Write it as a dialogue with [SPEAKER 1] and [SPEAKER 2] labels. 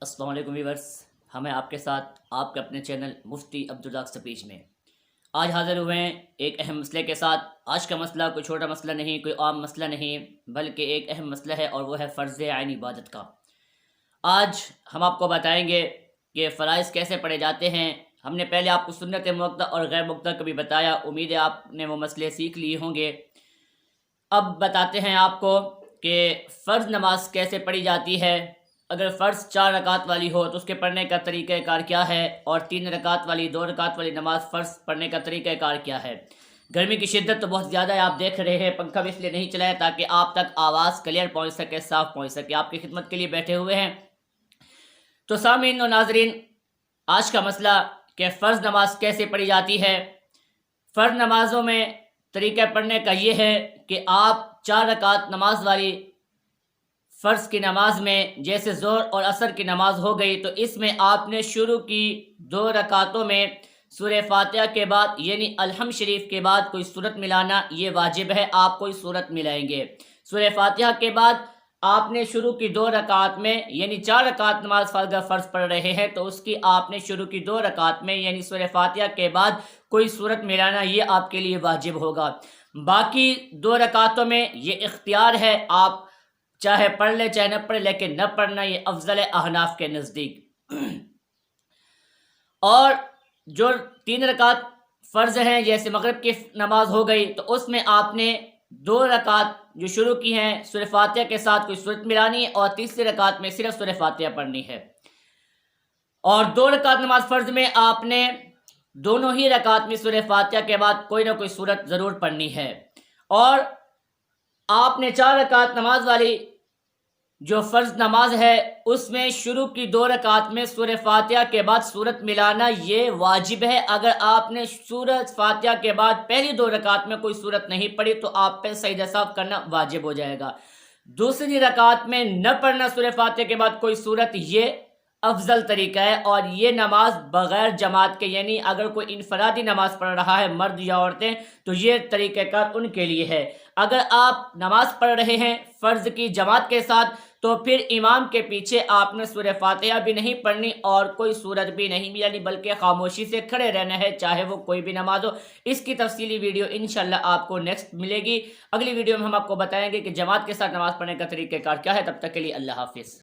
[SPEAKER 1] السلام علیکم ویورس، ہمیں آپ کے ساتھ آپ کے اپنے چینل مفتی عبدالرزاق سپیچ میں آج حاضر ہوئے ہیں ایک اہم مسئلے کے ساتھ۔ آج کا مسئلہ کوئی چھوٹا مسئلہ نہیں، کوئی عام مسئلہ نہیں، بلکہ ایک اہم مسئلہ ہے، اور وہ ہے فرض عین عبادت کا۔ آج ہم آپ کو بتائیں گے کہ فرائض کیسے پڑھے جاتے ہیں۔ ہم نے پہلے آپ کو سنت موقع اور غیر موقع کا بھی بتایا، امید ہے آپ نے وہ مسئلے سیکھ لیے ہوں گے۔ اب بتاتے ہیں آپ کو کہ فرض نماز کیسے پڑھی جاتی ہے۔ اگر فرض 4 رکعت والی ہو تو اس کے پڑھنے کا طریقہ کار کیا ہے، اور 3 رکعت والی 2 رکعت والی نماز فرض پڑھنے کا طریقہ کار کیا ہے۔ گرمی کی شدت تو بہت زیادہ ہے، آپ دیکھ رہے ہیں، پنکھا بھی اس لیے نہیں چلایا تاکہ آپ تک آواز کلیئر پہنچ سکے، صاف پہنچ سکے، آپ کی خدمت کے لیے بیٹھے ہوئے ہیں۔ تو سامعین و ناظرین، آج کا مسئلہ کہ فرض نماز کیسے پڑھی جاتی ہے۔ فرض نمازوں میں طریقہ پڑھنے کا یہ ہے کہ آپ 4 رکعت نماز والی فرض کی نماز میں، جیسے ظہر اور عصر کی نماز ہو گئی، تو اس میں آپ نے شروع کی 2 رکعتوں میں سورہ فاتحہ کے بعد یعنی الحمد شریف کے بعد کوئی سورت ملانا یہ واجب ہے، آپ کوئی سورت ملائیں گے۔ سورہ فاتحہ کے بعد آپ نے شروع کی 2 رکعت میں یعنی 4 رکعت نماز فرض پڑھ رہے ہیں تو اس کی آپ نے شروع کی 2 رکعت میں یعنی سورہ فاتحہ کے بعد کوئی سورت ملانا یہ آپ کے لیے واجب ہوگا۔ باقی 2 رکعتوں میں یہ اختیار ہے، آپ چاہے پڑھ لے چاہے نہ پڑھے، لیکن نہ پڑھنا یہ افضل ہے احناف کے نزدیک۔ اور جو 3 رکعت فرض ہیں، جیسے مغرب کی نماز ہو گئی، تو اس میں آپ نے 2 رکعت جو شروع کی ہیں سورہ فاتحہ کے ساتھ کوئی سورت ملانی ہے، اور تیسری رکعت میں صرف سورہ فاتحہ پڑھنی ہے۔ اور 2 رکعت نماز فرض میں آپ نے دونوں ہی رکعت میں سورہ فاتحہ کے بعد کوئی نہ کوئی سورت ضرور پڑھنی ہے۔ اور آپ نے 4 رکعت نماز والی جو فرض نماز ہے اس میں شروع کی 2 رکعت میں سورہ فاتحہ کے بعد سورت ملانا یہ واجب ہے۔ اگر آپ نے سورۃ فاتحہ کے بعد پہلی 2 رکعت میں کوئی سورت نہیں پڑھی تو آپ پہ سجدہ سہو کرنا واجب ہو جائے گا۔ دوسری رکعت میں نہ پڑھنا سورہ فاتحہ کے بعد کوئی سورت یہ افضل طریقہ ہے، اور یہ نماز بغیر جماعت کے یعنی اگر کوئی انفرادی نماز پڑھ رہا ہے مرد یا عورتیں تو یہ طریقہ کار ان کے لیے ہے۔ اگر آپ نماز پڑھ رہے ہیں فرض کی جماعت کے ساتھ تو پھر امام کے پیچھے آپ نے سورہ فاتحہ بھی نہیں پڑھنی اور کوئی سورت بھی نہیں ملانی، بلکہ خاموشی سے کھڑے رہنا ہے، چاہے وہ کوئی بھی نماز ہو۔ اس کی تفصیلی ویڈیو انشاءاللہ آپ کو نیکسٹ ملے گی۔ اگلی ویڈیو میں ہم آپ کو بتائیں گے کہ جماعت کے ساتھ نماز پڑھنے کا طریقہ کار کیا ہے۔ تب تک کے لیے اللہ حافظ۔